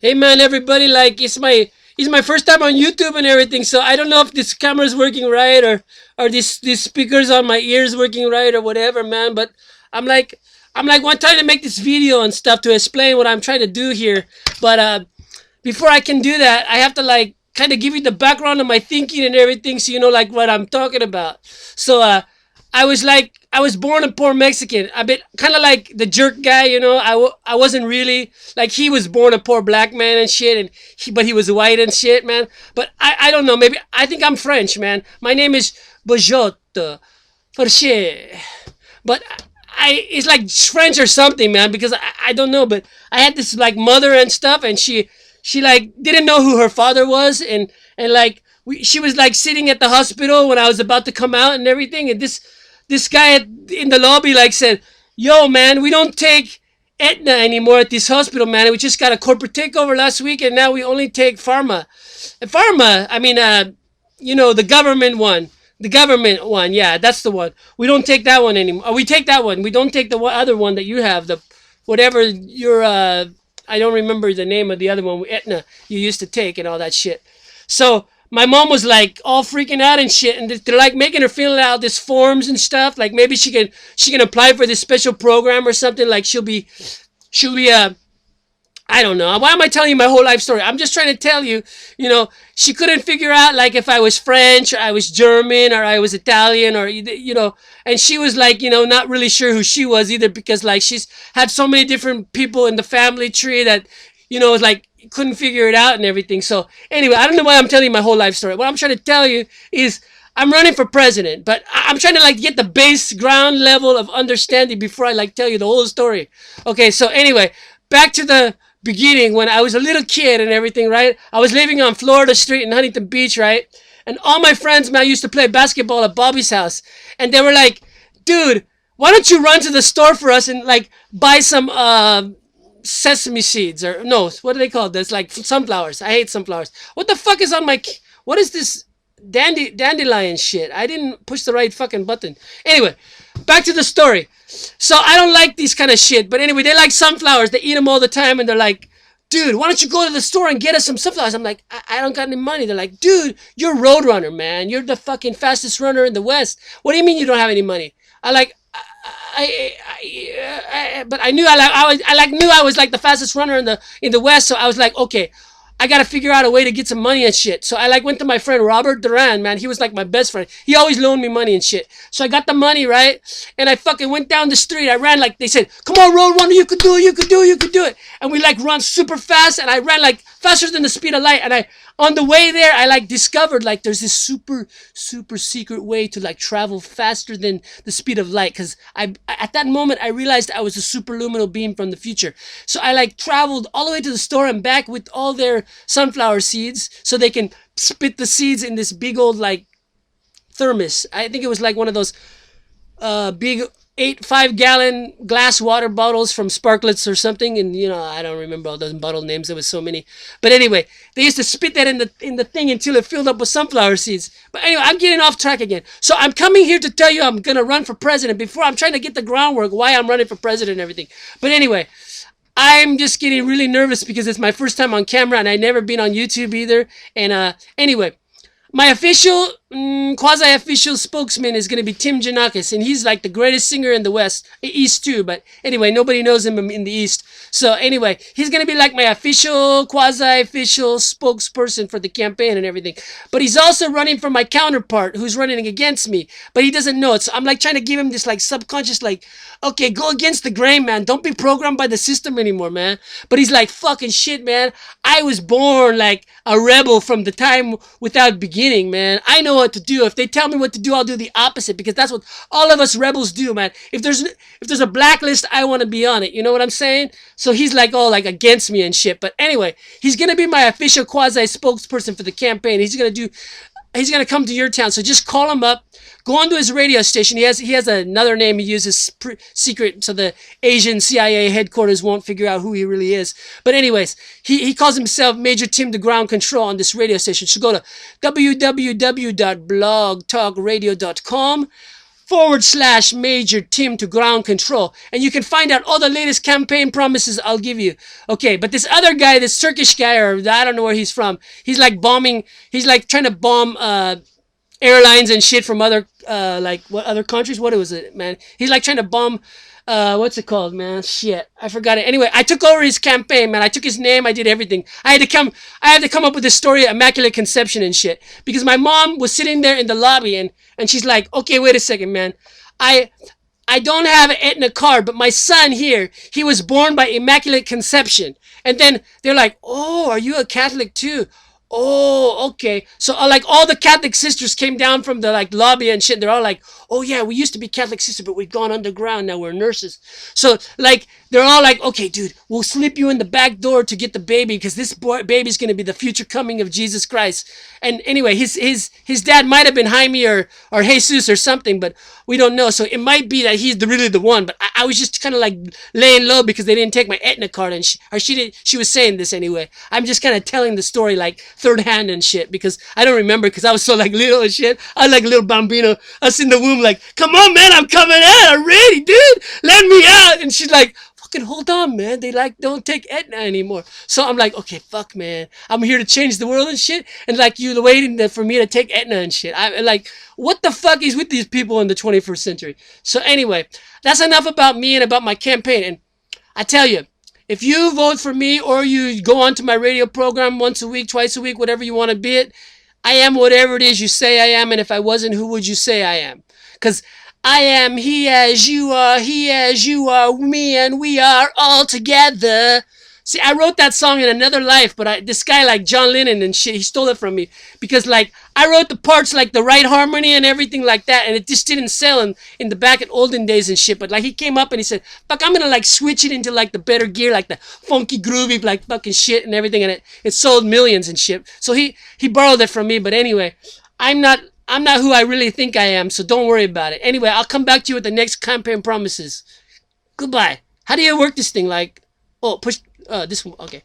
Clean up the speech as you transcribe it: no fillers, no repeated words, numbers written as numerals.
Hey man, everybody! Like it's my first time on YouTube and everything, so I don't know if this camera's working right or these speakers on my ears working right or whatever, man. But I'm like I'm one trying to make this video and stuff to explain what I'm trying to do here. But before I can do that, I have to like kind of give you the background of my thinking and everything, so you know like what I'm talking about. So I was born a poor Mexican. A bit kind of like the jerk guy, you know. I wasn't really like he was born a poor black man and shit, and but he was white and shit, man. But I don't know. Maybe I think I'm French, man. My name is BJOTT FAAHC, but it's like French or something, man. Because I don't know, but I had this like mother and stuff, and she like didn't know who her father was, and like she was like sitting at the hospital when I was about to come out and everything, and this guy in the lobby like said, "Yo, man, we don't take Aetna anymore at this hospital, man. We just got a corporate takeover last week, and now we only take pharma. And pharma, I mean, the government one." The government one, yeah, that's the one. We don't take that one anymore. Oh, we take that one. We don't take the other one that you have. The whatever your I don't remember the name of the other one, Aetna, you used to take and all that shit. So my mom was like all freaking out and shit, and they're like making her fill out these forms and stuff. Like maybe she can apply for this special program or something. Like she'll be I don't know. Why am I telling you my whole life story? I'm just trying to tell you, she couldn't figure out like if I was French or I was German or I was Italian or, and she was like, not really sure who she was either because like she's had so many different people in the family tree that, was like, couldn't figure it out and everything. So anyway, I don't know why I'm telling you my whole life story. What I'm trying to tell you is I'm running for president, but I'm trying to like get the base ground level of understanding before I like tell you the whole story. Okay, so anyway, back to the beginning when I was a little kid and everything, right? I was living on Florida Street in Huntington Beach, right? And all my friends, man, used to play basketball at Bobby's house. And they were like, dude, why don't you run to the store for us and like buy some sesame seeds or no, what do they call this? Like sunflowers. I hate sunflowers. What the fuck is on my, what is this dandelion shit? I didn't push the right fucking button. Anyway, back to the story. So I don't like these kind of shit. But anyway, they like sunflowers. They eat them all the time. And they're like, dude, why don't you go to the store and get us some sunflowers? I'm like, I don't got any money. They're like, dude, you're a road runner, man. You're the fucking fastest runner in the West. What do you mean you don't have any money? But I knew knew I was like the fastest runner in the West. So I was like, okay, I gotta figure out a way to get some money and shit. So I like went to my friend Robert Duran, man. He was like my best friend. He always loaned me money and shit. So I got the money, right? And I fucking went down the street. I ran like they said, come on, road runner, you could do it, you could do it, you could do it. And we like run super fast, and I ran like faster than the speed of light. And on the way there, I like discovered like there's this super secret way to like travel faster than the speed of light. Cause at that moment I realized I was a superluminal beam from the future. So I like traveled all the way to the store and back with all their sunflower seeds so they can spit the seeds in this big old like thermos. I think it was like one of those big 5 gallon glass water bottles from Sparklets or something, and I don't remember all those bottle names. There was so many, but anyway, they used to spit that in the thing until it filled up with sunflower seeds. But anyway, I'm getting off track again. So I'm coming here to tell you I'm gonna run for president. Before I'm trying to get the groundwork why I'm running for president and everything. But anyway, I'm just getting really nervous because it's my first time on camera and I've never been on YouTube either. And anyway, my official, quasi-official spokesman is going to be Tim Janakis, and he's like the greatest singer in the East too, but anyway, nobody knows him in the East. So anyway, he's going to be like my official, quasi-official spokesperson for the campaign and everything. But he's also running for my counterpart who's running against me, but he doesn't know it. So I'm like trying to give him this like subconscious like, okay, go against the grain, man. Don't be programmed by the system anymore, man. But he's like, fucking shit, man. I was born like a rebel from the time without beginning, man. I know what to do. If they tell me what to do, I'll do the opposite because that's what all of us rebels do, man. If there's a blacklist, I want to be on it. You know what I'm saying? So he's like all like against me and shit. But anyway, he's gonna be my official quasi spokesperson for the campaign. He's gonna come to your town. So just call him up. Go onto his radio station. He has another name he uses secret so the Asian CIA headquarters won't figure out who he really is. But anyways, he calls himself Major Tim the Ground Control on this radio station. So go to www.blogtalkradio.com /Major Tim to ground control. And you can find out all the latest campaign promises I'll give you. Okay, but this other guy, this Turkish guy, or I don't know where he's from, he's like bombing, he's like trying to bomb airlines and shit from other like what other countries? What was it, man? He's like trying to bomb what's it called, man? Shit, I forgot it. Anyway, I took over his campaign, man. I took his name, I did everything. I had to come up with this story of Immaculate Conception and shit. Because my mom was sitting there in the lobby and she's like, okay, wait a second, man. I don't have an Aetna card, but my son here, he was born by Immaculate Conception. And then they're like, oh, are you a Catholic too? Oh, okay. So like all the Catholic sisters came down from the like lobby and shit. They're all like, oh yeah, we used to be Catholic sisters, but we've gone underground. Now we're nurses. So like they're all like, okay, dude, we'll slip you in the back door to get the baby because this baby's gonna be the future coming of Jesus Christ. And anyway, his dad might have been Jaime or Jesus or something, but we don't know. So it might be that he's really the one. But I was just kind of like laying low because they didn't take my Aetna card, and she was saying this anyway. I'm just kind of telling the story like third hand and shit because I don't remember because I was so like little and shit. I was like a little bambino. I was in the womb like, come on, man, I'm coming out. I'm ready, dude. Let me out. And she's like, fucking hold on, man. They like don't take Aetna anymore. So I'm like, okay, fuck, man. I'm here to change the world and shit. And like you're waiting for me to take Aetna and shit. I like, what the fuck is with these people in the 21st century? So anyway, that's enough about me and about my campaign. And I tell you, if you vote for me or you go onto my radio program once a week, twice a week, whatever you want to be it, I am whatever it is you say I am. And if I wasn't, who would you say I am? Because I am he as you are, me and we are all together. See, I wrote that song in another life, but this guy like John Lennon and shit, he stole it from me. Because like, I wrote the parts like the right harmony and everything like that, and it just didn't sell in the back in olden days and shit. But like, he came up and he said, fuck, I'm gonna like switch it into like the better gear, like the funky groovy like fucking shit and everything, and it sold millions and shit. So he borrowed it from me, but anyway, I'm not who I really think I am, so don't worry about it. Anyway, I'll come back to you with the next campaign promises. Goodbye. How do you work this thing? Like, oh, push this one. Okay.